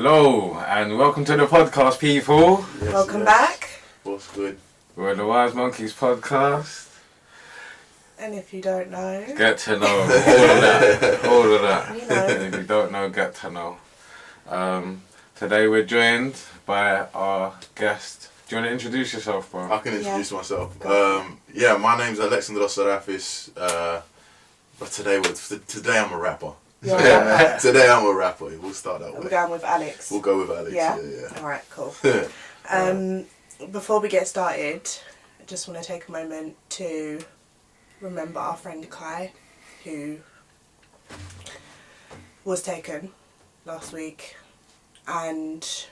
Hello and welcome to the podcast, people. Yes, welcome back. What's good? We're the Wise Monkeys podcast. And if you don't know, get to know all of that. All of that. You know. If you don't know, get to know. Today we're joined by our guest. Do you want to introduce yourself, bro? I can introduce myself. My name's Alexandros Sarafis. But today I'm a rapper. Today I'm a rapper. We'll start that way. We're going with Alex. We'll go with Alex. Yeah. Alright, cool. Before we get started, I just want to take a moment to remember our friend Kai, who was taken last week, and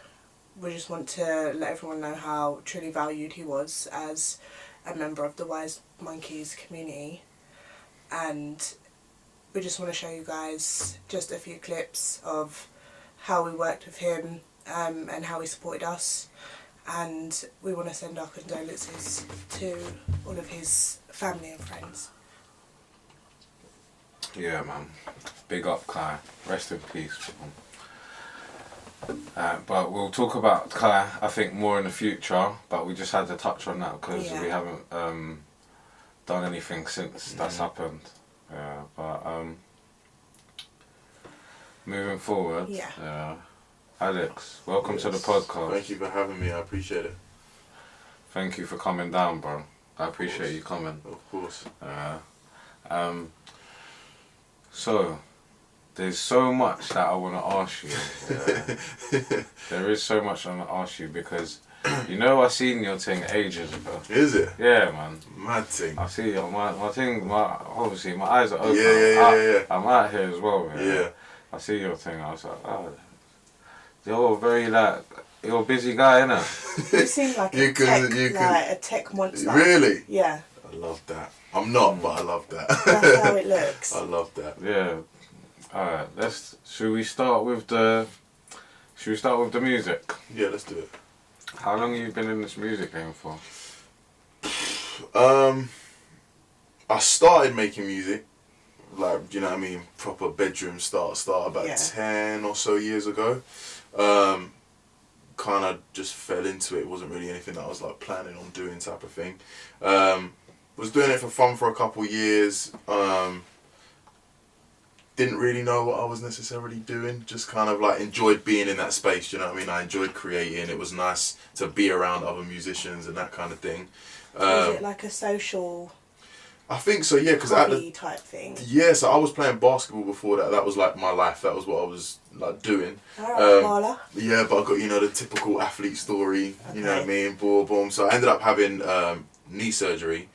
we just want to let everyone know how truly valued he was as a member of the Wise Monkeys community. And we just want to show you guys just a few clips of how we worked with him and how he supported us. And we want to send our condolences to all of his family and friends. Yeah, man. Big up, Kai. Rest in peace. But we'll talk about Kai, I think, more in the future. But we just had to touch on that because we haven't done anything since that's happened. Yeah, but moving forward, Alex, welcome to the podcast. Thank you for having me, I appreciate it. Thank you for coming down, bro. I appreciate you coming. Of course. So, there's so much that I want to ask you. There is so much I want to ask you because you know I seen your thing ages ago. Is it? Yeah, man. Mad thing. I see my thing. Obviously my eyes are open. Yeah. I'm out here as well, man. Yeah. I see your thing. I was like, oh, you're very you're a busy guy, innit? You seem like a tech monster. Really? Yeah. I love that. I'm not, but I love that. That's how it looks. I love that. Yeah. Alright. Should we start with the music? Yeah, let's do it. How long have you been in this music game for? I started making music, like, you know what I mean, proper bedroom start about 10 or so years ago. Kind of just fell into it. It wasn't really anything that I was like planning on doing type of thing. Was doing it for fun for a couple years. Didn't really know what I was necessarily doing. Just kind of like enjoyed being in that space. You know what I mean? I enjoyed creating. It was nice to be around other musicians and that kind of thing. Was it like a social? I think so, yeah. Because type thing. Yeah, so I was playing basketball before that. That was like my life. That was what I was like doing. Alright, Marla. Yeah, but I got the typical athlete story. Okay. You know what I mean? Boom, boom. So I ended up having knee surgery,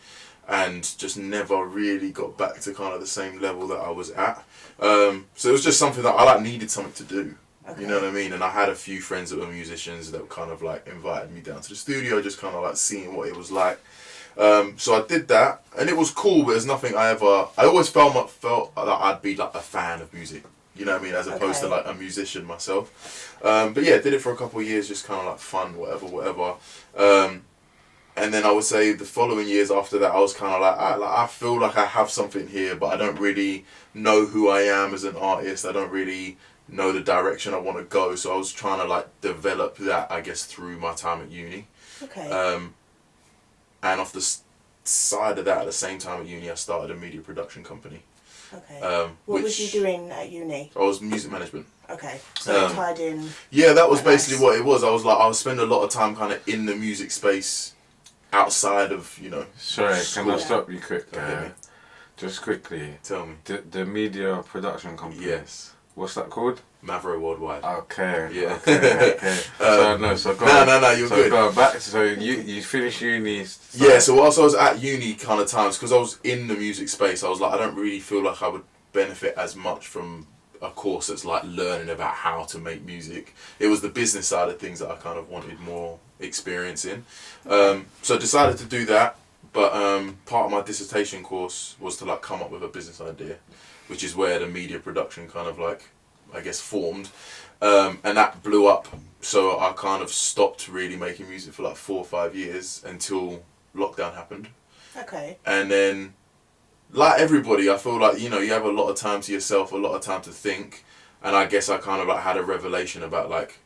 and just never really got back to kind of the same level that I was at. So it was just something that I needed something to do. Okay. You know what I mean? And I had a few friends that were musicians that kind of like invited me down to the studio, just kind of like seeing what it was like. So I did that, and it was cool, but it's nothing I always felt that I'd be like a fan of music. You know what I mean? As opposed to like a musician myself. But yeah, did it for a couple of years, just kind of like fun, whatever. And then I would say the following years after that, I was kind of like, I feel like I have something here, but I don't really know who I am as an artist. I don't really know the direction I want to go. So I was trying to like develop that, I guess, through my time at uni. Okay. And off the side of that, at the same time at uni, I started a media production company. Okay. What was you doing at uni? I was music management. Okay. So tied in. Yeah, that was basically what it was. I was spend a lot of time kind of in the music space. Outside of, Sorry, school. can I stop you quick? Just quickly. Tell me. The media production company. Yes. What's that called? Mavro Worldwide. Okay. Yeah. Okay. No, you're good. Going back, so you finished uni. Yeah, so whilst I was at uni kind of times, because I was in the music space, I was like, I don't really feel like I would benefit as much from a course that's like learning about how to make music. It was the business side of things that I kind of wanted more experience in. So I decided to do that, but part of my dissertation course was to like come up with a business idea, which is where the media production kind of like, I guess, formed. And that blew up, so I kind of stopped really making music for like 4 or 5 years until lockdown happened. Okay. And then, like everybody, I feel like, you have a lot of time to yourself, a lot of time to think. And I guess I kind of like had a revelation about like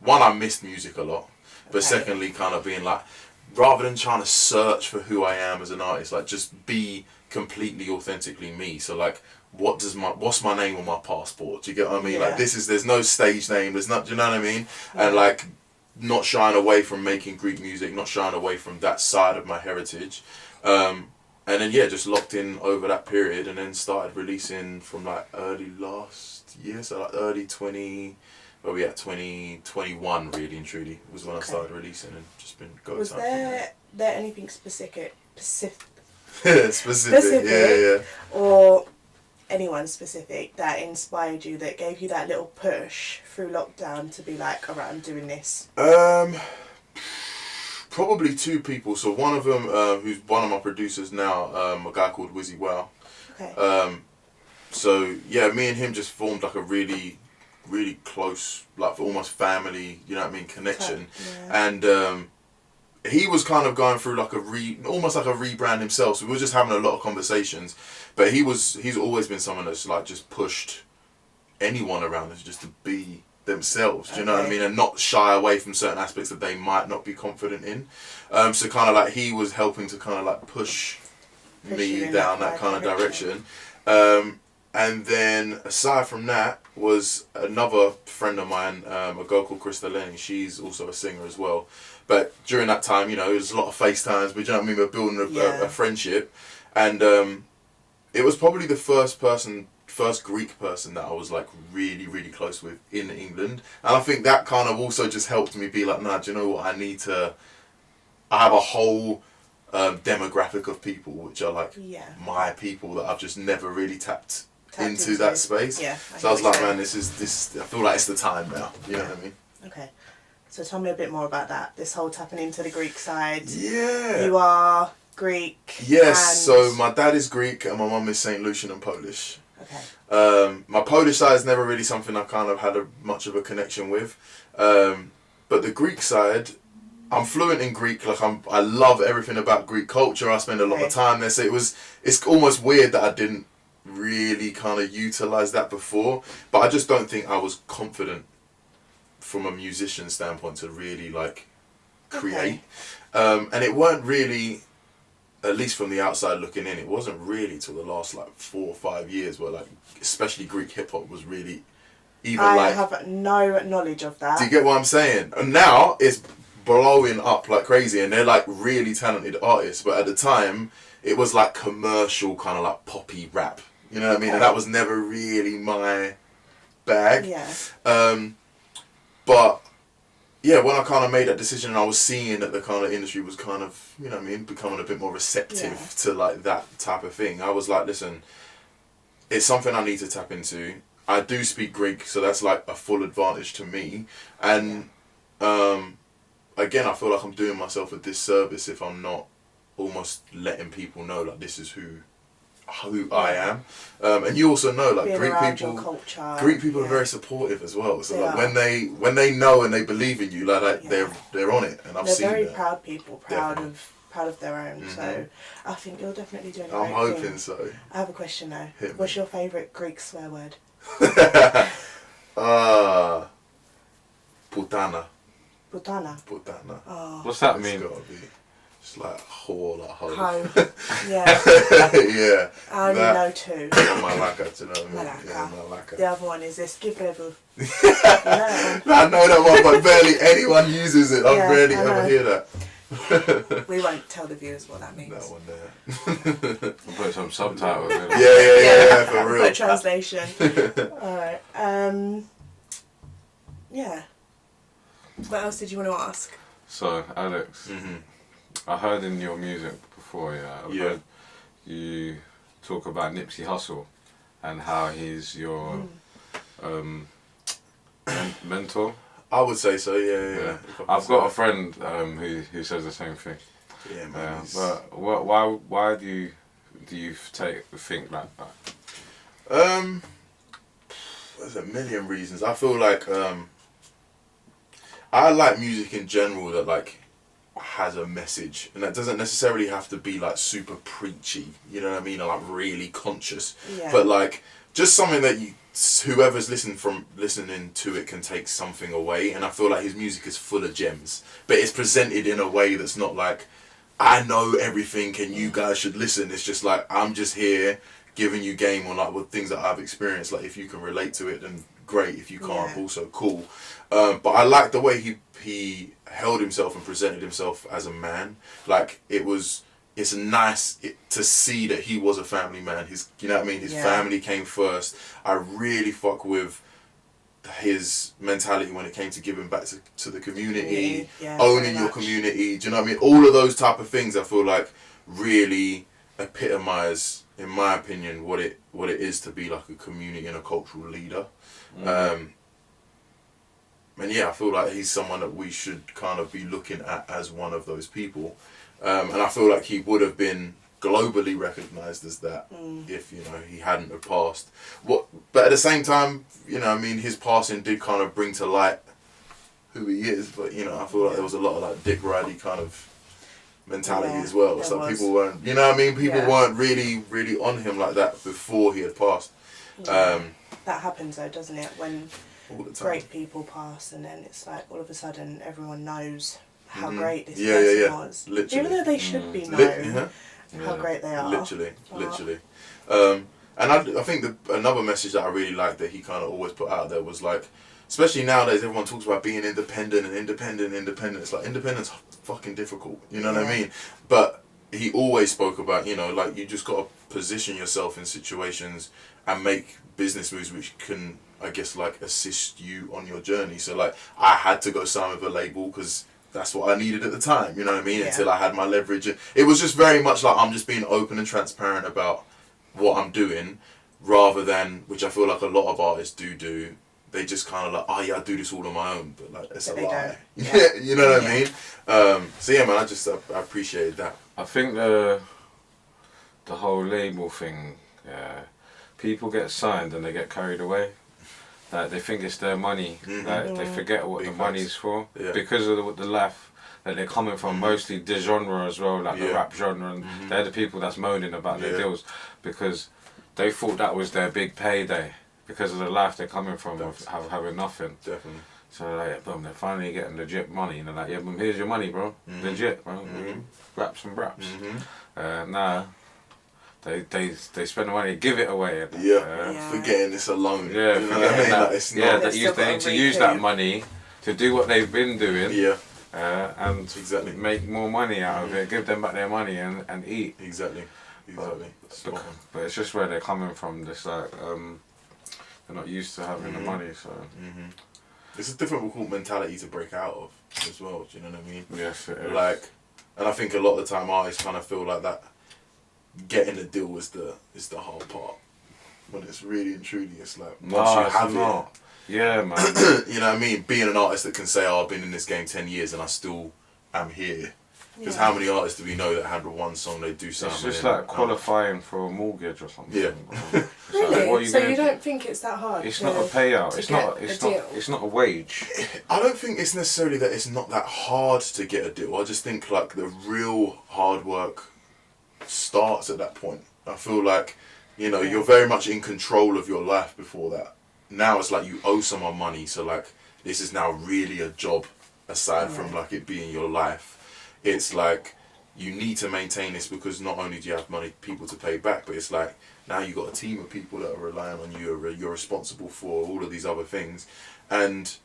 one, I missed music a lot, but Okay. secondly, kind of being like, rather than trying to search for who I am as an artist, like just be completely authentically me. So like, what's my name on my passport? Do you get what I mean? Yeah. Like there's no stage name. There's not. Do you know what I mean? And like, not shying away from making Greek music, not shying away from that side of my heritage. And then just locked in over that period, and then started releasing from like early last year, so like early 2021 really and truly was when I started releasing, and just been going. Was there anything specific, specific, yeah, or anyone specific that inspired you, that gave you that little push through lockdown to be like, all right, I'm doing this? Probably two people. So one of them, who's one of my producers now, a guy called Wizzy Wow. Okay. So yeah, me and him just formed like a really, really close, like almost family, you know what I mean, connection. Yeah. And he was kind of going through like almost like a rebrand himself. So we were just having a lot of conversations. But he's always been someone that's like just pushed anyone around us just to be themselves, do you know what I mean, and not shy away from certain aspects that they might not be confident in. So kind of like he was helping to kind of like push me down that kind of direction. And then aside from that was another friend of mine, a girl called Krista Lenny. She's also a singer as well. But during that time, you know, it was a lot of FaceTimes, but you know what I mean, we're building a friendship. And it was probably the first Greek person that I was like really, really close with in England. And I think that kind of also just helped me be like, nah, do you know what, I have a whole demographic of people which are like my people that I've just never really tapped into that space. Yeah, so I was like, man, this I feel like it's the time now, you know what I mean? Okay. So tell me a bit more about that, this whole tapping into the Greek side. Yeah. You are Greek. Yes, so my dad is Greek and my mum is St. Lucian and Polish. Okay. My Polish side is never really something I kind of had much of a connection with. But the Greek side, I'm fluent in Greek. Like I love everything about Greek culture. I spend a lot of time there. So it's almost weird that I didn't really kind of utilize that before. But I just don't think I was confident from a musician standpoint to really like create. And it weren't really, at least from the outside looking in, it wasn't really till the last like 4 or 5 years where like, especially Greek hip hop was really even I like... have no knowledge of that. Do you get what I'm saying? And now it's blowing up like crazy and they're like really talented artists, but at the time it was like commercial kind of like poppy rap. You know what I mean? And that was never really my bag. Yeah. But yeah, when I kind of made that decision and I was seeing that the kind of industry was kind of, you know what I mean, becoming a bit more receptive to like that type of thing, I was like, listen, it's something I need to tap into. I do speak Greek, so that's like a full advantage to me. And again, I feel like I'm doing myself a disservice if I'm not almost letting people know like this is who I am. And you also know like Greek people are very supportive as well. So like when they know and they believe in you, like they're on it, and I've seen that. They're very proud people, proud of their own. So I think you're definitely doing a great thing. I'm hoping so. I have a question though. What's your favourite Greek swear word? Putana. Putana. Oh. What's that mean? It's gotta be. It's like whore, like hoe. Hoe. Yeah. Yeah. I only know two. Malaka, do you know what I mean? Malaka. Yeah, Malaka. The other one is this Gibrevu. I know that one, but barely anyone uses it. I rarely ever hear that. We won't tell the viewers what that means. That one there. We'll put some subtitles in. Yeah, for real. Put translation. Alright. Yeah. What else did you want to ask? So, Alex, I heard in your music before, I've heard you talk about Nipsey Hussle and how he's your mentor. I would say so, yeah. I've got a friend who says the same thing. Yeah, man. But why do you think like that? There's a million reasons. I feel like I like music in general that like has a message, and that doesn't necessarily have to be like super preachy, you know what I mean, or like really conscious. But like just something that whoever's listening to it can take something away. And I feel like his music is full of gems, but it's presented in a way that's not like, I know everything and you guys should listen. It's just like, I'm just here giving you game on like things that I've experienced. Like if you can relate to it, then great. If you can't, also cool. But I like the way he held himself and presented himself as a man. Like it's nice to see that he was a family man. You know what I mean? His family came first. I really fuck with his mentality when it came to giving back to the community, owning your community. Do you know what I mean? All of those type of things I feel like really epitomise, in my opinion, what it is to be like a community and a cultural leader. And yeah, I feel like he's someone that we should kind of be looking at as one of those people. And I feel like he would have been globally recognised as that if, you know, he hadn't have passed. But at the same time, you know, I mean, his passing did kind of bring to light who he is. But, you know, I feel like there was a lot of like Dick Ridey kind of mentality as well. It's like people weren't, you know what I mean? People weren't really on him like that before he had passed. That happens though, doesn't it? When all the time. Great people pass and then it's like all of a sudden everyone knows how great this person was. Literally. Even though they should be known how great they are. Literally. And I think another message that I really liked that he kind of always put out there was like, especially nowadays, everyone talks about being independent. It's like, independence fucking difficult, you know what I mean? But he always spoke about, you know, like, you just got to position yourself in situations and make business moves which can, I guess, like, assist you on your journey. So, like, I had to go sign with a label because that's what I needed at the time, you know what I mean? Until I had my leverage. It was just very much like, I'm just being open and transparent about what I'm doing, rather than, which I feel like a lot of artists do, they just kind of like, oh yeah, I do this all on my own, but like, it's a lie. You know what I mean? So yeah, man, I appreciated that. I think the whole label thing, people get signed and they get carried away. Like, they think it's their money. Like, they forget what the money's for. Because of the life that they're coming from, mostly the genre as well, like the rap genre, and they're the people that's moaning about their deals, because they thought that was their big payday, because of the life they're coming from, of having nothing. Definitely. So like, boom, they're finally getting legit money, and they're like, yeah, boom, here's your money, bro. Legit, bro. Raps and raps. Nah, they spend the money, give it away. Forgetting it's a loan. Yeah, you know what I mean? Like, it's not. They need to use that money to do what they've been doing. And make more money out of it, give them back their money and eat. Exactly. But it's just where they're coming from. Just like they're not used to having the money, so it's a difficult mentality to break out of as well. Do you know what I mean? Yes, it is. Like, and I think a lot of the time artists kind of feel like that getting a deal is the hard part. When it's really and truly, it's like once you have it. Yeah, man. You know what I mean? Being an artist that can say, "Oh, I've been in this game 10 years and I still am here." Because how many artists do we know that had one song they do something? It's just like qualifying for a mortgage or something. Yeah. Really? Like, so you don't think it's that hard? It's not a payout. It's not a wage. I don't think it's necessarily that it's not that hard to get a deal. I just think like the real hard work starts at that point. I feel like, you know, you're very much in control of your life before that. Now it's like you owe someone money, so like this is now really a job aside from like it being your life. It's like you need to maintain this because not only do you have people to pay back, but it's like now you got a team of people that are relying on you. You're responsible for all of these other things, and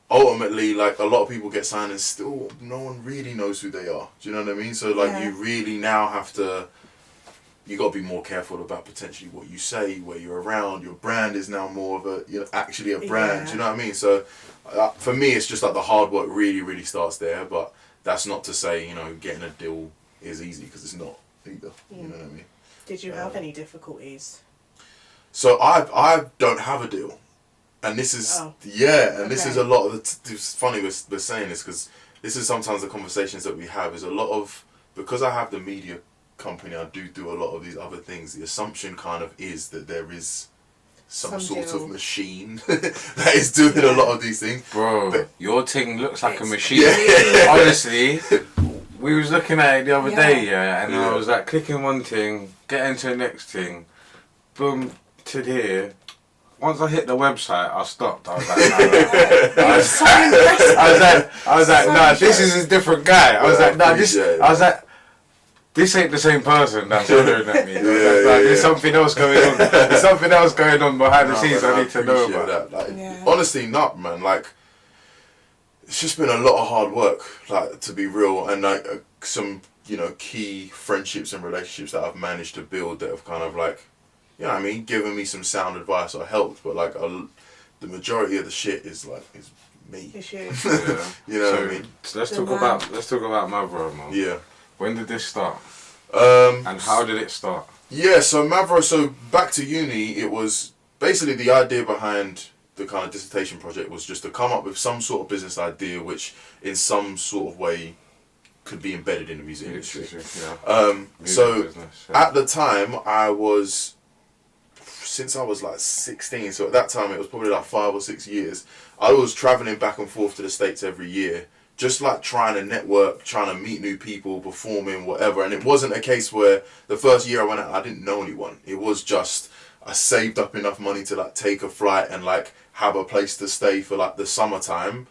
ultimately, like, a lot of people get signed and still no one really knows who they are. Do you know what I mean? So like you really now have to. You got to be more careful about potentially what you say, where you're around. Your brand is now more of a, you know, actually a brand. Do you know what I mean? So for me, it's just like the hard work really starts there. But that's not to say, you know, getting a deal is easy, because it's not either. You know what I mean? Did you have any difficulties? So I don't have a deal, and this is this is a lot of it's funny we're saying this, because this is sometimes the conversations that we have is a lot of, because I have the media company, I do a lot of these other things. The assumption kind of is that there is some sort of machine that is doing a lot of these things. Bro, but your thing looks like a machine. Honestly, we was looking at it the other day, and I was like clicking one thing, getting to the next thing, boom, to here. Once I hit the website, I stopped. I was like, nah, this is a different guy. I was like, this ain't the same person that's ordering at me. There's something else going on. There's something else going on behind the scenes I need to know about. That. Honestly, not man. Like, it's just been a lot of hard work. Like, to be real, and like some key friendships and relationships that I've managed to build that have kind of like, given me some sound advice or helped. But like, the majority of the shit is me. It's you. What I mean? So let's talk about Mavro, man. Yeah. When did this start? And how did it start? Yeah, so Mavro, back to uni, it was basically the idea behind the kind of dissertation project was just to come up with some sort of business idea which in some sort of way could be embedded in the music industry. At the time, since I was like 16, so at that time it was probably like 5 or 6 years, I was travelling back and forth to the States every year. Just like trying to network, trying to meet new people, performing, whatever. And it wasn't a case where the first year I went out, I didn't know anyone. It was just, I saved up enough money to like take a flight and like have a place to stay for like the summertime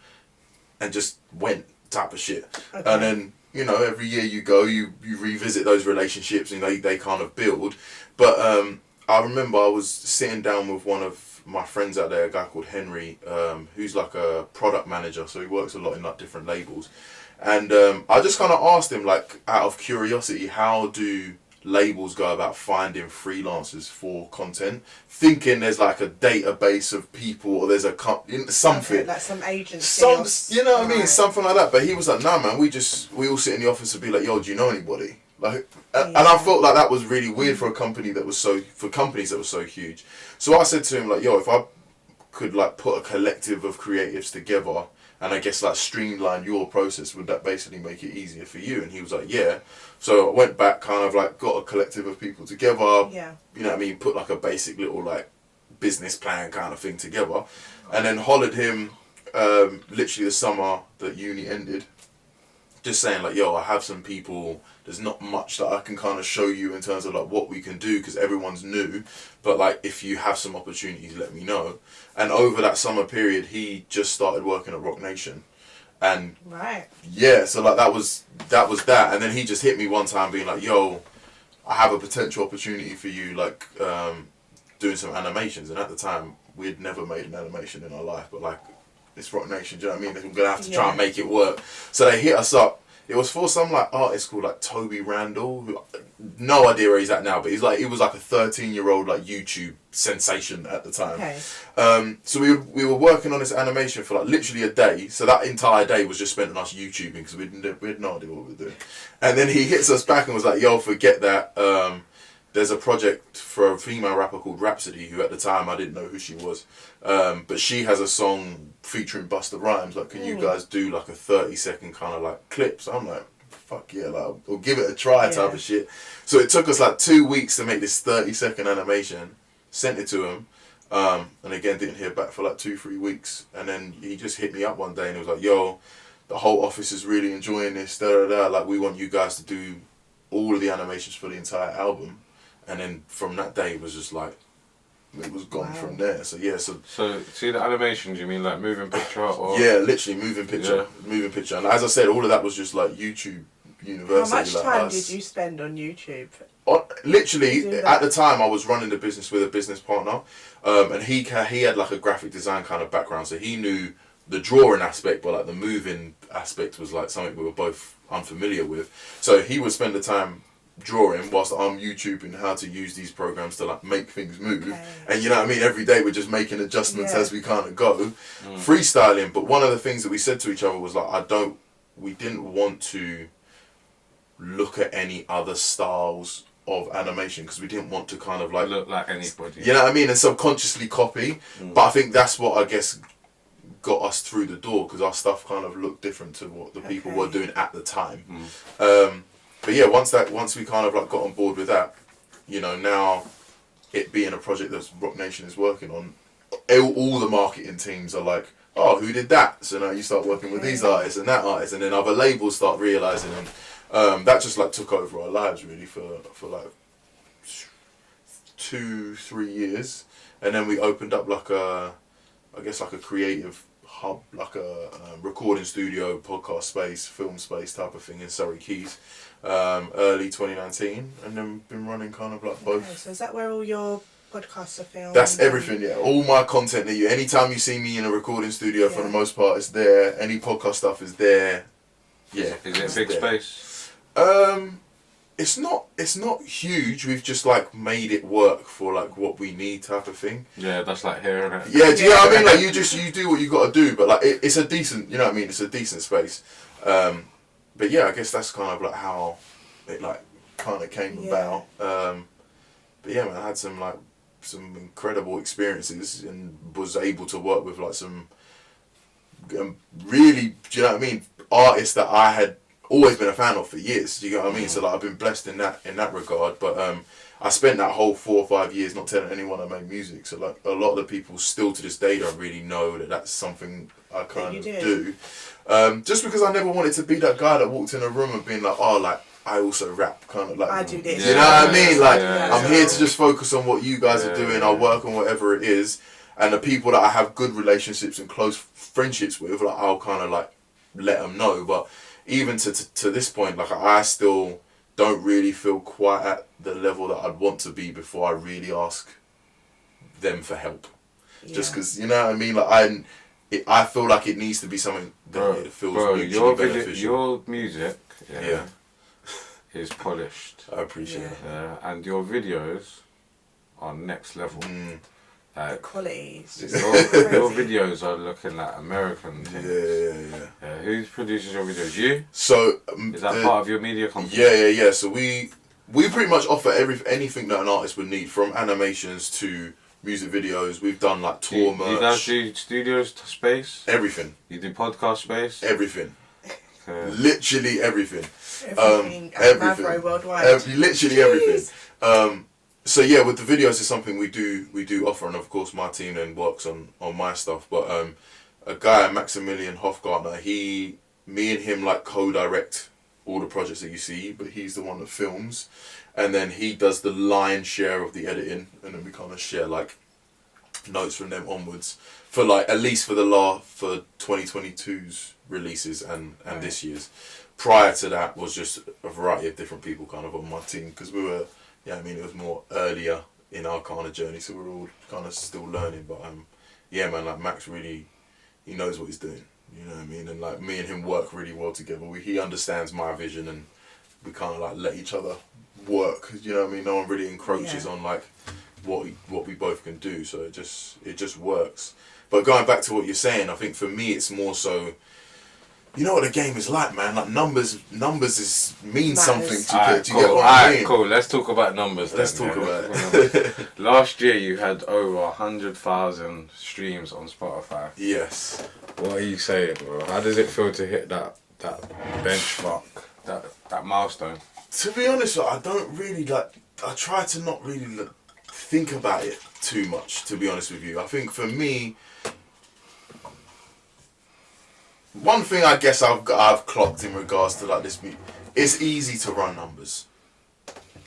and just went type of shit. Okay. And then, every year you go, you revisit those relationships and they kind of build. But I remember I was sitting down with one of my friends out there, a guy called Henry, who's like a product manager, so he works a lot in like different labels. And I just kind of asked him, like, out of curiosity, how do labels go about finding freelancers for content? Thinking there's like a database of people or there's something. Okay, like some agency. What I mean? Something like that. But he was like, nah, man, we all sit in the office and be like, yo, do you know anybody? Like, and I felt like that was really weird for companies that were so huge. So I said to him, like, yo, if I could like put a collective of creatives together and I guess like streamline your process, would that basically make it easier for you? And he was like, yeah. So I went back, kind of like got a collective of people together. Yeah. Put like a basic little like business plan kind of thing together, and then hollered him literally the summer that uni ended. Just saying like, yo, I have some people, there's not much that I can kind of show you in terms of like what we can do because everyone's new, but like if you have some opportunities, let me know. And over that summer period, he just started working at Rock Nation. And so like that was that. And then he just hit me one time being like, yo, I have a potential opportunity for you, like doing some animations. And at the time, we'd never made an animation in our life, but like, it's Rock Nation, do you know what I mean? We're gonna have to try and make it work. So they hit us up. It was for some like artist called like Toby Randall, who, no idea where he's at now, but he was like a 13-year-old like YouTube sensation at the time. Okay. So we were working on this animation for like literally a day. So that entire day was just spent on us YouTubing because we had no idea what we were doing. And then he hits us back and was like, "Yo, forget that. There's a project for a female rapper called Rhapsody, who at the time I didn't know who she was, but she has a song featuring Busta Rhymes. Like, can you guys do like a 30-second kind of like clip?" So I'm like, fuck yeah, like we'll give it a try type of shit. So it took us like 2 weeks to make this 30-second animation. Sent it to him, and again didn't hear back for like 2-3 weeks. And then he just hit me up one day and he was like, "Yo, the whole office is really enjoying this. Like, we want you guys to do all of the animations for the entire album." And then from that day, it was just like, it was gone from there. So yeah, so see the animations, you mean like moving picture or? Yeah, literally moving picture. And as I said, all of that was just like YouTube University. How much time did you spend on YouTube? Literally, at the time, I was running the business with a business partner, and he had like a graphic design kind of background, so he knew the drawing aspect, but like the moving aspect was like something we were both unfamiliar with. So he would spend the time drawing whilst I'm YouTubing how to use these programs to like make things move. Okay. And you know what I mean, every day we're just making adjustments as we kind of go, freestyling. But one of the things that we said to each other was like, we didn't want to look at any other styles of animation because we didn't want to kind of like look like anybody, you know what I mean, and subconsciously copy. But I think that's what I guess got us through the door, because our stuff kind of looked different to what the people were doing at the time. But yeah, once we kind of like got on board with that, you know, now it being a project that Rock Nation is working on, all the marketing teams are like, "Oh, who did that?" So now you start working with these artists and that artist, and then other labels start realising, and that just like took over our lives really for like 2-3 years, and then we opened up like a creative hub, like a recording studio, podcast space, film space type of thing in Surrey Keys, early 2019, and then we've been running kind of like both. Okay, so is that where all your podcasts are filmed? That's everything, yeah. All my content that anytime you see me in a recording studio, for the most part, it's there. Any podcast stuff is there. Yeah. Is it a big space? It's not huge. We've just like made it work for like what we need type of thing. Yeah, that's like here, isn't it? Yeah, do you know what I mean? Like you do what you got to do, but like it's a decent, you know what I mean? It's a decent space. But yeah, I guess that's kind of like how it like kind of came about. But yeah, man, I had some incredible experiences and was able to work with like some really, do you know what I mean, artists that I had always been a fan of for years. Do you know what I mean? So like I've been blessed in that regard. But I spent that whole 4 or 5 years not telling anyone I made music. So like a lot of the people still to this day don't really know that that's something I kind of do. Just because I never wanted to be that guy that walked in a room and being like, oh, like I also rap, kind of like I do this. You know what I mean? Like I'm here to just focus on what you guys are doing. I'll work on whatever it is, and the people that I have good relationships and close friendships with, like I'll kind of like let them know. But even to this point, like I still don't really feel quite at the level that I'd want to be before I really ask them for help. Just because, you know what I mean? Like I feel like it needs to be something that it feels mutually beneficial. Your music, is polished. I appreciate it. And your videos are next level. The qualities. Your videos are looking like American things. Yeah. Who produces your videos? You? So is that part of your media company? Yeah. So we pretty much offer anything that an artist would need, from animations to music videos. We've done like tour merch. You guys do studios space? Everything. You do podcast space? Everything. Literally everything. Everything. Worldwide. Literally everything. So yeah, with the videos, it's something we do offer, and of course my team then works on my stuff. But a guy, Maximilian Hofgartner, me and him like co-direct all the projects that you see, but he's the one that films, and then he does the lion's share of the editing, and then we kind of share like notes from them onwards for like at least for 2022's releases and this year's. Prior to that was just a variety of different people kind of on my team, because we were, it was more earlier in our kind of journey, so we're all kind of still learning. But man, like Max really, he knows what he's doing, you know what I mean, and like me and him work really well together. He understands my vision, and we kind of like let each other work, you know what I mean. No one really encroaches on like what we both can do, so it just works. But going back to what you're saying, I think for me it's more so, you know what the game is like, man. Like numbers mean something to you. Get what I mean? Cool. Let's talk about numbers. Let's talk about it. Last year you had over 100,000 streams on Spotify. Yes. What are you saying, bro? How does it feel to hit that benchmark, that milestone? To be honest, I don't really like. I try to not really think about it too much. To be honest with you, I think for me, one thing I guess I've clocked in regards to like this, it's easy to run numbers,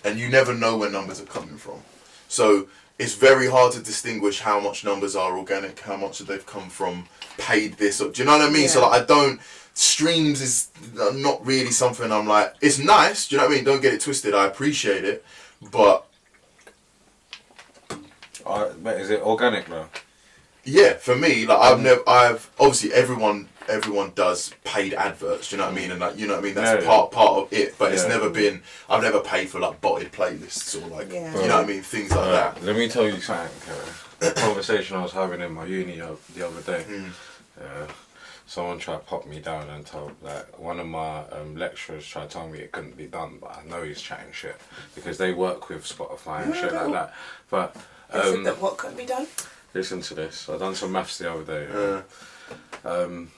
and you never know where numbers are coming from. So it's very hard to distinguish how much numbers are organic, how much they've come from paid this, or do you know what I mean? So like streams is not really something I'm like, it's nice, do you know what I mean? Don't get it twisted, I appreciate it, but is it organic though? Yeah, for me, like I've obviously everyone does paid adverts, do you know what I mean? And like, you know what I mean, that's part of it, but it's never been, I've never paid for like botted playlists or like, you know what I mean, things like that. Let me tell you something, a conversation I was having in my uni the other day. Someone tried to pop me down and told, like, one of my lecturers tried to tell me it couldn't be done, but I know he's chatting shit, because they work with Spotify and shit like that. But is it that what couldn't be done? Listen to this. I done some maths the other day. To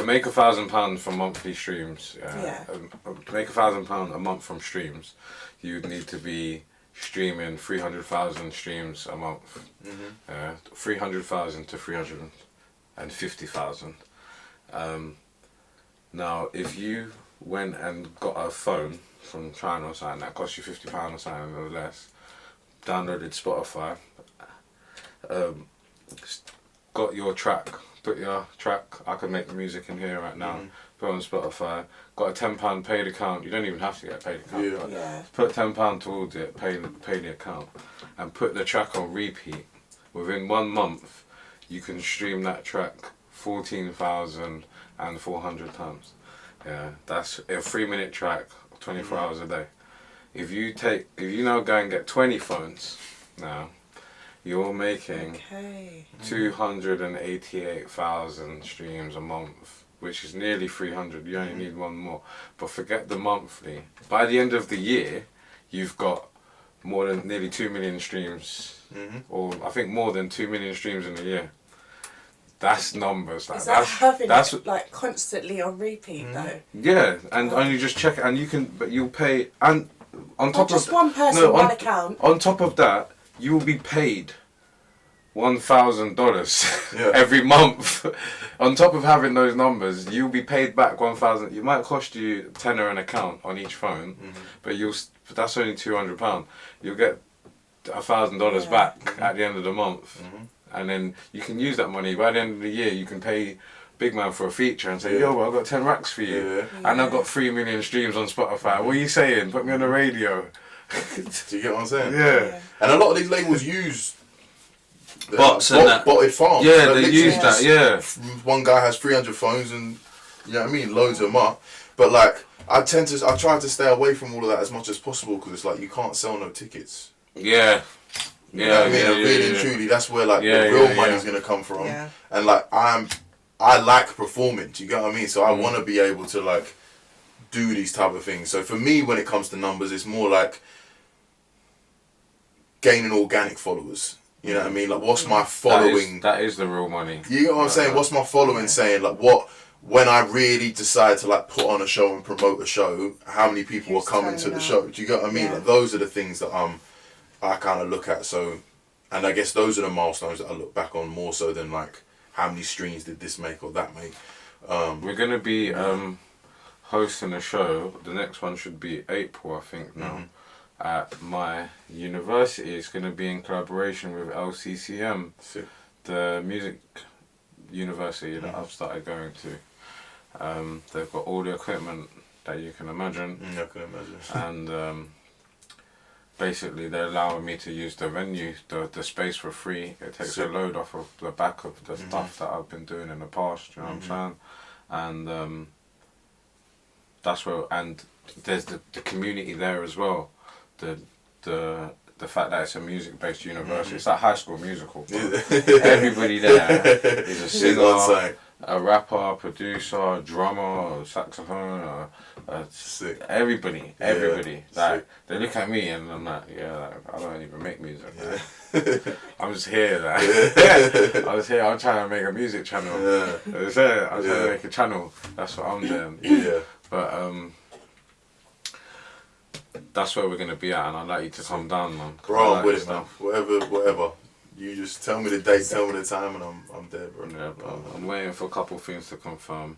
make £1,000 from monthly streams, to make £1,000 a month from streams, you'd need to be streaming 300,000 streams a month. 300,000 to 350,000. Now, if you went and got a phone from China or something that cost you £50 or something or less, downloaded Spotify, got your track, put your track, I can make the music in here right now, put it on Spotify, got a £10 paid account, you don't even have to get a paid account, but put £10 towards it, pay the account, and put the track on repeat. Within 1 month, you can stream that track 14,400 times. Yeah, that's a 3-minute track, 24 hours a day. If you now go and get 20 phones now, you're making 288,000 streams a month, which is nearly 300. You only need one more. But forget the monthly. By the end of the year, you've got more than nearly 2 million streams, or I think more than 2 million streams in a year. That's numbers. Like, is that having it like constantly on repeat though? Yeah, and only just check it, and you can, but you'll pay, and on top just of one person, one account. On top of that, you will be paid $1,000 every month. On top of having those numbers, you'll be paid back 1,000. It might cost you tenner an account on each phone, but that's only £200. You'll get $1,000 back at the end of the month, and then you can use that money. By the end of the year, you can pay big man for a feature and say, yo, well, I've got 10 racks for you, and I've got 3 million streams on Spotify. What are you saying? Put me on the radio. Do you get what I'm saying? Yeah. And a lot of these labels use bots and that. Botted farms. Yeah, so they use that, yeah. One guy has 300 phones and, you know what I mean, loads of them up. But like, I try to stay away from all of that as much as possible, because it's like, you can't sell no tickets. Yeah. You know what I mean? And really and truly, that's where like the real money's going to come from. Yeah. And like, I like performing, do you get what I mean? So I want to be able to like do these type of things. So for me, when it comes to numbers, it's more like gaining organic followers. You know what I mean? Like, what's my following? That is the real money. You get what I'm saying? What's my following saying? Like, when I really decide to like put on a show and promote a show, how many people are coming to the show? Do you get what I mean? Like, those are the things that I kind of look at. So, and I guess those are the milestones that I look back on more so than like how many streams did this make or that make. We're gonna be hosting a show. The next one should be April, I think now. At my university. It's going to be in collaboration with LCCM, the music university that I've started going to. They've got all the equipment that you can imagine. I can imagine. And basically they're allowing me to use the venue, the space for free. It takes a load off of the back of the stuff that I've been doing in the past, you know what I'm saying? And that's where, and there's the community there as well. The fact that it's a music-based university, it's like High School Musical. Everybody there is a singer, a rapper, producer, drummer, drummer, saxophone, everybody. Like, they look at me and I'm like, I don't even make music. I'm just here. I'm trying to make a music channel. I'm trying to make a channel. That's what I'm doing. But that's where we're going to be at, and I'd like you to come down, man. Bro, I'm with it, man. Whatever. You just tell me the date, tell me the time, and I'm there, bro. Yeah, bro. I'm waiting for a couple of things to confirm.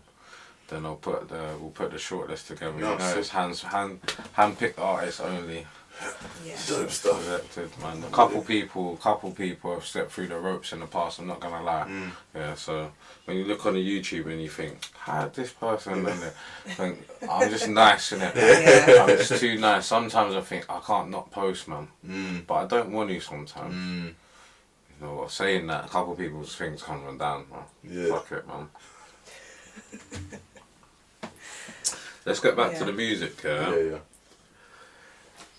Then we'll put the shortlist together. You know, it's hand-picked artists only. Dope stuff. Selected, man. A couple people have stepped through the ropes in the past. I'm not gonna lie. Yeah. So when you look on the YouTube and you think, how did this person? And think, I'm just nice, innit? I'm just too nice. Sometimes I think I can't not post, man. But I don't want to sometimes. You know what? Saying that, a couple people's things come down, man. Fuck it, man. Let's get back to the music. Yeah.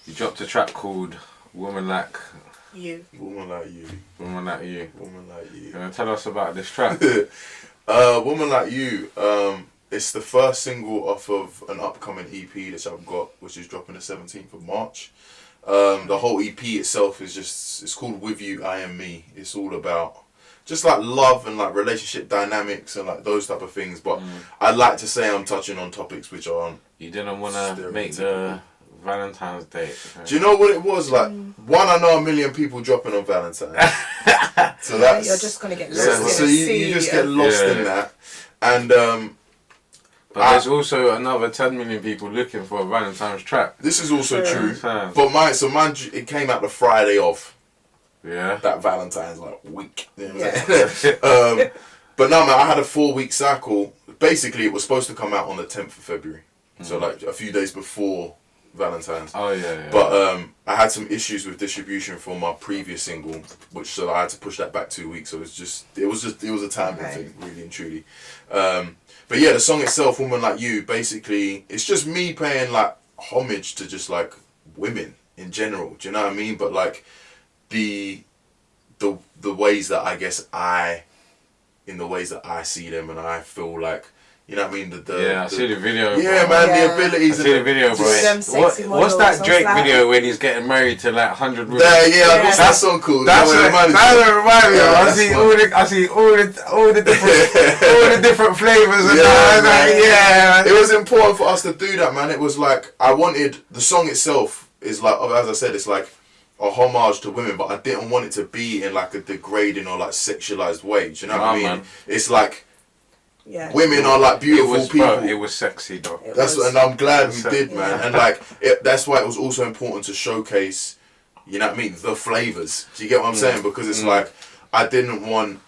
You dropped a track called Woman Like You. Woman Like You. You Gonna tell us about this track? Woman Like You. It's the first single off of an upcoming EP that I've got, which is dropping the 17th of March. The whole EP itself is it's called With You, I Am Me. It's all about just like love and like relationship dynamics and like those type of things. But I like to say I'm touching on topics which aren't. You didn't want to make the Valentine's Day. Do you know what it was like? One, I know a million people dropping on Valentine's. So that's you're just gonna get lost. So you just get lost in that, and But there's also another 10 million people looking for a Valentine's track. This is also true. Fam. But mine, it came out the Friday of Yeah. that Valentine's week. You know what I'm Yeah. saying? But no, man, I had a 4-week cycle. Basically, it was supposed to come out on the 10th of February. So like a few days before Valentine's. Oh yeah. But I had some issues with distribution for my previous single, so I had to push that back 2 weeks. So it was a timing thing, really and truly. But yeah, the song itself, "Woman Like You," basically it's just me paying like homage to just like women in general. Do you know what I mean? But like the ways that I guess in the ways that I see them, and I feel like. You know what I mean? I see the video. Yeah, bro. man, Yeah. the abilities. I see the video, bro. What's that Drake video when he's getting married to like 100 women? Yeah, that song cool. That's what remind me of. I see all the different flavors and that. It was important for us to do that, man. It was like I wanted the song itself is like, as I said, it's like a homage to women, but I didn't want it to be in like a degrading or like sexualized way. Do you know what I mean? Man. It's like. Yeah. Women are like beautiful people. Bro, it was sexy though. And I'm glad we did, man. And like, that's why it was also important to showcase, you know what I mean, the flavors. Do you get what I'm saying? Because it's like, I didn't want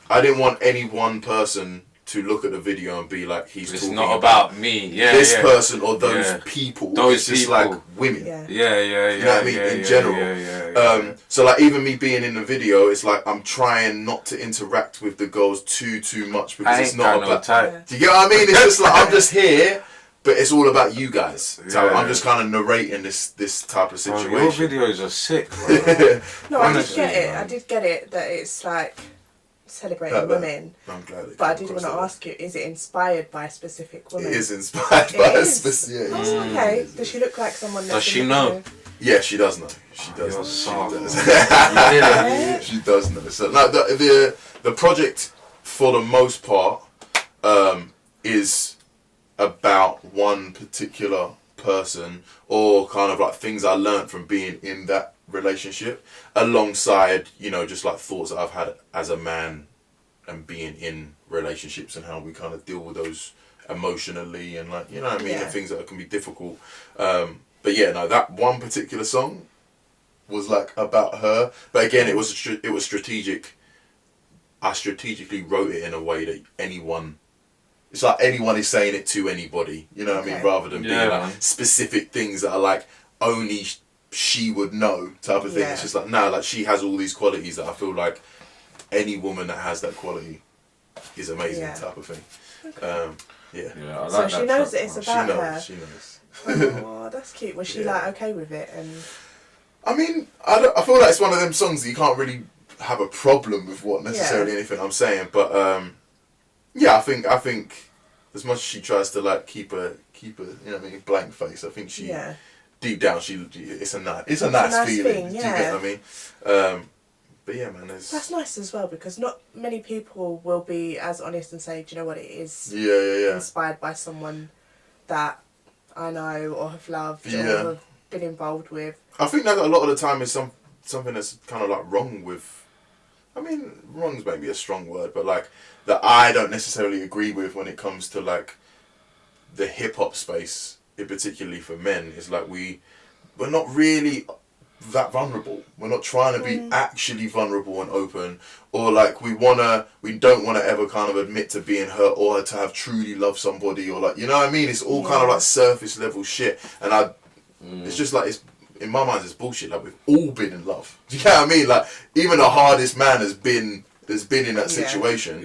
any one person to look at the video and be like, it's talking not about me. This person or those people. It's just like women. Yeah. You know what I mean? In general. So like even me being in the video, it's like I'm trying not to interact with the girls too much because it's not about. Do you get what I mean? It's just like I'm just here, but it's all about you guys. So I'm just kind of narrating this type of situation. Your videos are sick, bro. No, I did get it that it's like celebrating women. I'm glad. But I did want to ask you: is it inspired by a specific woman? It is inspired by a specific. Yeah, okay. Does she look like someone? Does she know? Yeah, she does know. She does. She does know. So no, the project, for the most part, is about one particular person or kind of like things I learned from being in that relationship, alongside just like thoughts that I've had as a man and being in relationships and how we kind of deal with those emotionally and like what I mean, and things that can be difficult. But yeah, no, that one particular song was like about her. But again, it was strategic. I strategically wrote it in a way that it's like anyone is saying it to anybody. You know what I mean? Rather than being like specific things that are like only she would know type of thing. It's just like like she has all these qualities that I feel like any woman that has that quality is amazing type of thing. I like so she knows that it's about her. She knows. Oh, that's cute. Was she like okay with it? And I mean, I feel like it's one of them songs that you can't really have a problem with what necessarily anything I'm saying, but I think as much as she tries to like keep a blank face, I think she deep down it's a nice feeling. Do you get what I mean? But yeah, man, that's nice as well, because not many people will be as honest and say, do you know what, it is inspired by someone that I know or have loved or have been involved with. I think that a lot of the time is something that's kind of like wrong with. I mean, wrong's maybe a strong word, but like that I don't necessarily agree with when it comes to like the hip hop space, particularly for men. Is like we're not really that vulnerable. We're not trying to be actually vulnerable and open, or like we don't want to ever kind of admit to being hurt or to have truly loved somebody, or like, you know what I mean? It's all kind of like surface level shit, and it's just like, it's in my mind, it's bullshit. Like, we've all been in love. Do you know what I mean? Like, even the hardest man has been in that situation,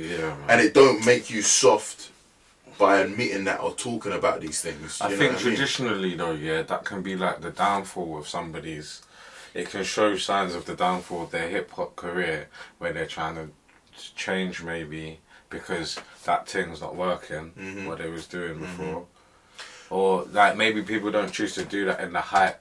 and it don't make you soft by admitting that or talking about these things. I think traditionally though, that can be like the downfall of somebody's. It can show signs of the downfall of their hip hop career where they're trying to change maybe because that thing's not working, what they was doing before. Or like maybe people don't choose to do that in the height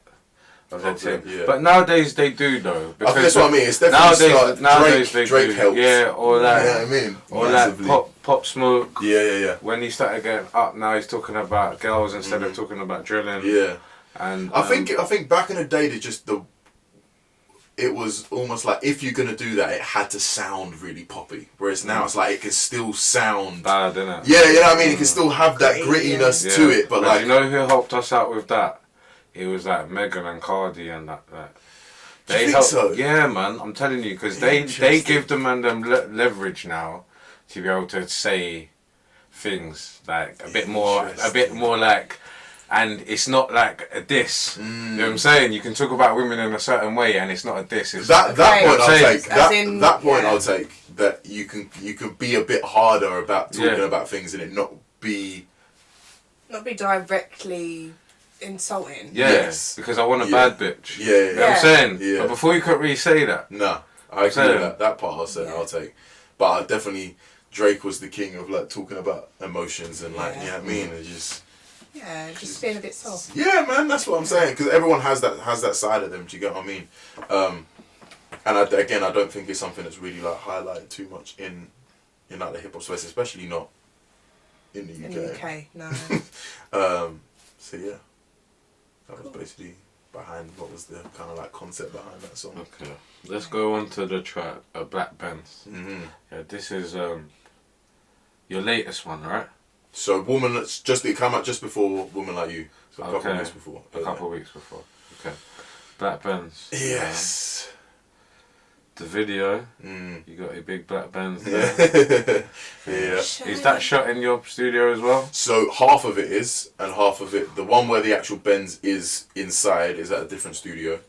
of their thing. Yeah. But nowadays they do though. Because that's what I mean. It's definitely nowadays Drake helps. Yeah, or like, you know what I mean? Or like Pop Smoke. Yeah. When he started getting up, now he's talking about girls instead of talking about drilling. Yeah. And I think back in the day, it was almost like if you're gonna do that, it had to sound really poppy. Whereas now it's like it can still sound bad, innit? Yeah, you know what I mean. It can still have that grittiness to it, but like you know who helped us out with that? It was like Megan and Cardi and that. Do you think so? Yeah, man. I'm telling you, because they give the man them leverage now to be able to say things like a bit more like. And it's not like a diss. You know what I'm saying? You can talk about women in a certain way, and it's not a diss. It's that point I'll take. That point yeah. I'll take. That you can be a bit harder about talking about things, and it not be directly insulting. Yeah, yes. Because I want a bad bitch. Yeah, you know what I'm saying? Yeah. But before you couldn't really say that. No, I agree with that. That part I'll take. But I definitely Drake was the king of like talking about emotions and like you know what I mean, and just. Yeah, just being a bit soft. Yeah, man, that's what I'm saying. Because everyone has that side of them. Do you get what I mean? And I don't think it's something that's really like highlighted too much in like the hip hop space, especially not in the UK. In the UK, no. So yeah, that was basically behind what was the kind of like concept behind that song. Okay, let's go on to the track, Black Benz. Mm-hmm. Yeah, this is your latest one, right? So it came out just before Woman Like You. So a couple of weeks before. A couple of weeks before. Okay. Black Benz. Yes. The video. You got a big Black Benz there. Yeah. Is that shot in your studio as well? So half of it is, and half of it, the one where the actual Benz is inside, is at a different studio.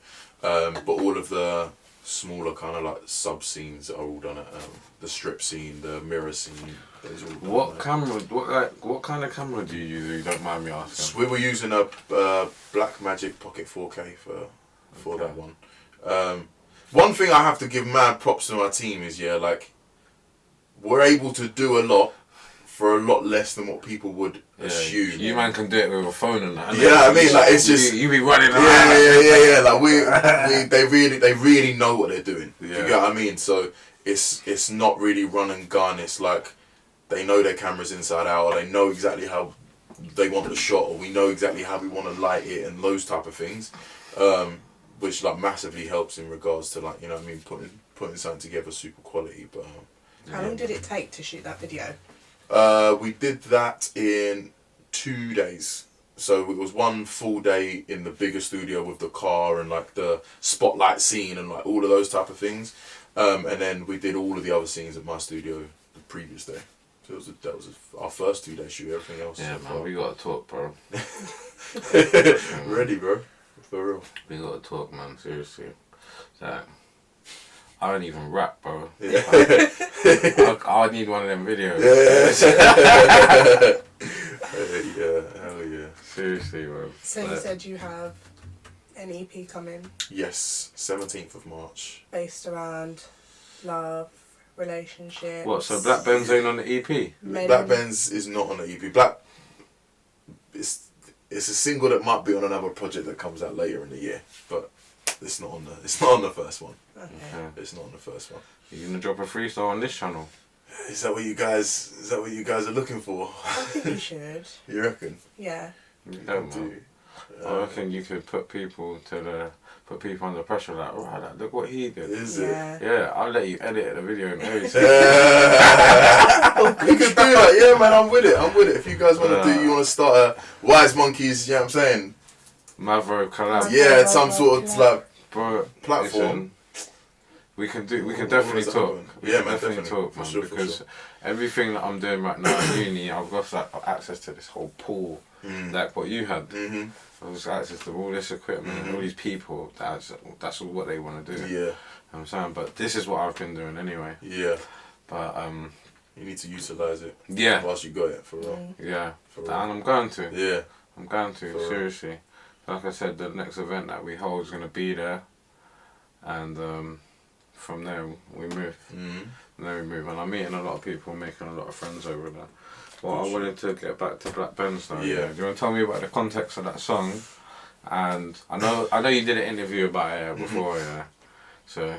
But all of the smaller kind of like sub scenes are all done at the strip scene, the mirror scene. What kind of camera do you use, if you don't mind me asking? So we were using a Blackmagic Pocket 4K for that one. One thing I have to give mad props to our team is like we're able to do a lot for a lot less than what people would assume. You man can do it with a phone and that. Yeah, I mean, like it's just you be running around. Yeah. Like they really know what they're doing. Yeah. You get what I mean? So it's not really run and gun. It's like they know their camera's inside out, or they know exactly how they want the shot, or we know exactly how we want to light it, and those type of things, which like massively helps in regards to like, you know what I mean, putting something together super quality. But how long did it take to shoot that video? We did that in 2 days. So it was one full day in the bigger studio with the car and like the spotlight scene and like all of those type of things, and then we did all of the other scenes at my studio the previous day. So that was our first 2 day shoot. Everything else. Yeah, man, we gotta talk, bro. Ready, bro. For real. We gotta talk, man. Seriously. Like, I don't even rap, bro. Yeah. I need one of them videos. Yeah, hell yeah. Seriously, bro. So you said you have an EP coming? Yes, 17th of March. Based around love, relationships. What, so Black Benz ain't on the EP? Black Benz is not on the EP. It's a single that might be on another project that comes out later in the year, but it's not on the first one. Okay. It's not on the first one. You gonna drop a freestyle on this channel? Is that what you guys are looking for? I think you should. You reckon? Yeah. You don't know. I reckon you could put people under pressure, like, right, like, look what he did. Is it? Yeah, I'll let you edit the video and everything. We could do that, yeah, man. I'm with it. If you guys want to you want to start a Wise Monkeys, you know what I'm saying? Mavro collab. Yeah, some sort of like Listen, platform. we can definitely talk. Yeah, man, definitely talk, man. Sure, because everything that I'm doing right now at uni, I've got like access to this whole pool, like what you had. I've got access to all this equipment and all these people. That's all what they want to do. Yeah, you know what I'm saying, but this is what I've been doing anyway. Yeah, but you need to utilize it. Yeah, whilst you got it, for real. Yeah, for real. And I'm going to. Yeah, I'm going to. Seriously. Like I said, the next event that we hold is going to be there, and from there we move. And then we move, and I'm meeting a lot of people, making a lot of friends over there. Well, I wanted to get back to Black Benz now. Yeah. Do you want to tell me about the context of that song? And I know you did an interview about it before, yeah. So,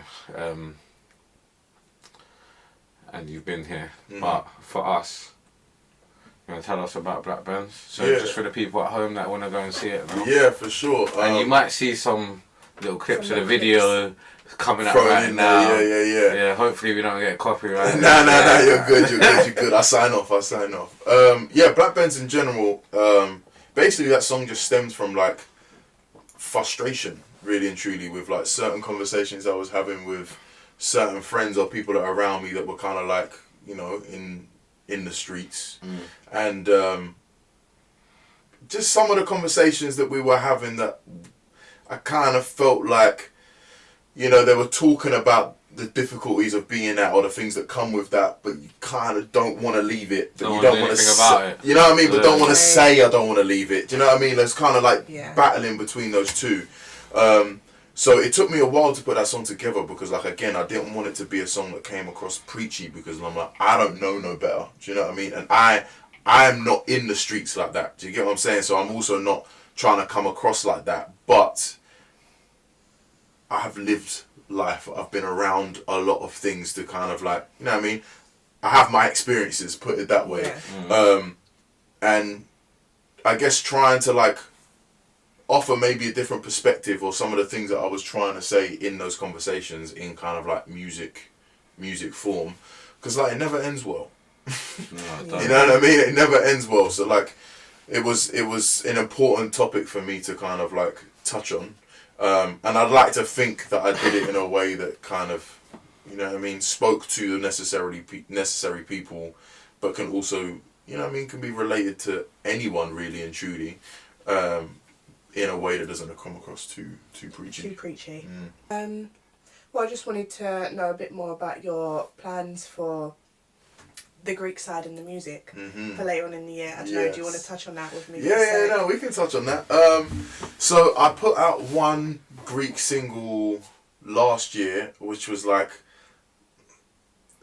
and you've been here, but for us. You want to tell us about Black Benz? So just for the people at home that want to go and see it now. Yeah, for sure. And you might see some little clips of the video, coming up Thrown right in now. there, yeah. Yeah, hopefully we don't get copyright. No, you're good. I sign off. Yeah, Black Benz in general, basically that song just stems from like frustration, really and truly, with like certain conversations I was having with certain friends or people that are around me that were kind of like, you know, in the streets. And just some of the conversations that we were having that I kind of felt like, you know, they were talking about the difficulties of being out or the things that come with that, but you kind of don't want to leave it. But you don't want to say, you know what I mean? But don't want to say I don't want to leave it. Do you know what I mean? There's kind of like battling between those two. So it took me a while to put that song together because, like, again, I didn't want it to be a song that came across preachy because I'm like, I don't know no better. Do you know what I mean? And I am not in the streets like that. Do you get what I'm saying? So I'm also not trying to come across like that. But I have lived life. I've been around a lot of things to kind of like, you know what I mean? I have my experiences, put it that way. And I guess trying to like offer maybe a different perspective or some of the things that I was trying to say in those conversations in kind of like music form, because like it never ends well. You know what I mean? It never ends well. So like it was an important topic for me to kind of like touch on, and I'd like to think that I did it in a way that kind of, you know what I mean, spoke to the necessary people, but can also, you know what I mean, can be related to anyone really and truly, in a way that doesn't come across too preachy. Well, I just wanted to know a bit more about your plans for the Greek side and the music for later on in the year. I don't know, do you want to touch on that with me? Yeah, we can touch on that. So I put out one Greek single last year, which was like,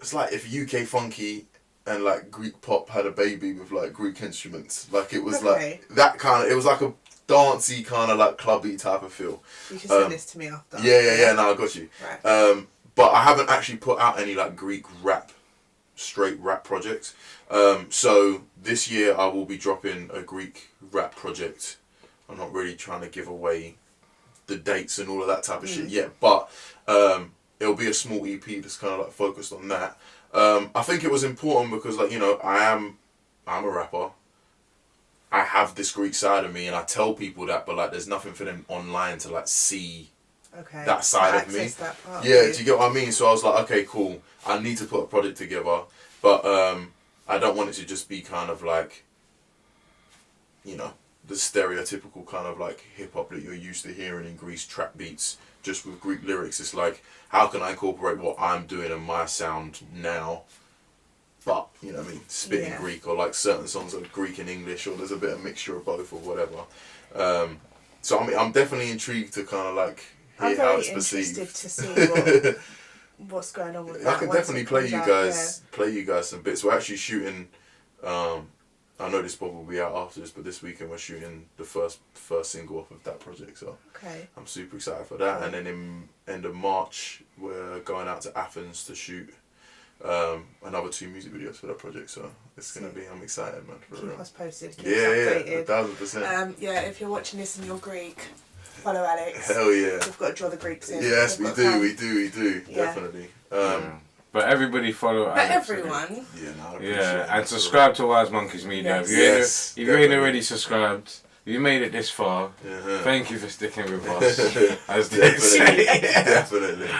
it's like if UK funky and like Greek pop had a baby with like Greek instruments. Like it was like that kind of, it was like a dancey kind of like clubby type of feel. You can send this to me after. Yeah, no, I got you. Right. But I haven't actually put out any like Greek straight rap projects. So this year I will be dropping a Greek rap project. I'm not really trying to give away the dates and all of that type of shit yet, but it'll be a small EP that's kind of like focused on that. I think it was important because, like, you know, I'm a rapper. I have this Greek side of me, and I tell people that, but like, there's nothing for them online to like see that side of me. Do you get what I mean? So I was like, okay, cool. I need to put a project together, but I don't want it to just be kind of like, you know, the stereotypical kind of like hip hop that you're used to hearing in Greece, trap beats, just with Greek lyrics. It's like, how can I incorporate what I'm doing and my sound now, but, you know what I mean, spitting Greek, or like certain songs are Greek and English, or there's a bit of mixture of both or whatever. So I mean, I'm definitely intrigued to kind of like hear how it's perceived. I'm very interested to see what's going on with that. I can definitely play you guys some bits. We're actually shooting, I know this probably will be out after this, but this weekend we're shooting the first single off of that project, so I'm super excited for that. And then in end of March we're going out to Athens to shoot another 2 music videos for that project, so it's gonna be, I'm excited, man. For keep us posted, keep us updated. 1000%. If you're watching this and you're Greek, follow Alex. Hell yeah. We've got to draw the Greeks in. Yes, we do, definitely. But everybody follow Alex. Everyone. And subscribe to Wise Monkeys Media. Yes. If you ain't already subscribed, if you made it this far, thank you for sticking with us. As they say. Definitely.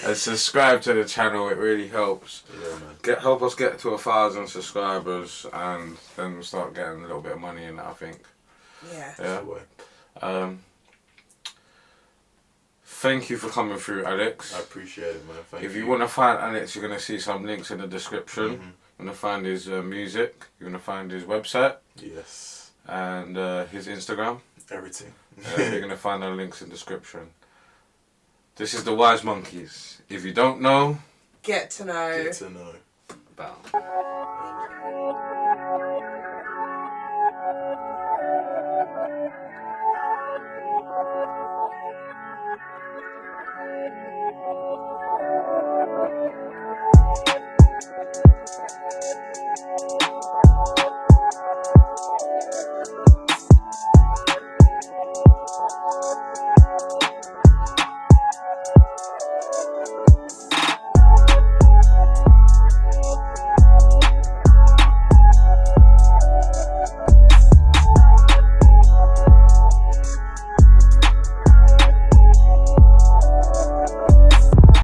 And subscribe to the channel, it really helps. Yeah, man. Help us get to 1,000 subscribers, and then we'll start getting a little bit of money in that, I think. Thank you for coming through, Alex. I appreciate it, man. Thank you. If you want to find Alex, you're going to see some links in the description. You're going to find his music. You're going to find his website. Yes. And his Instagram. Everything. You're going to find our links in the description. This is the Wise Monkeys. If you don't know, get to know. Get to know. Bow.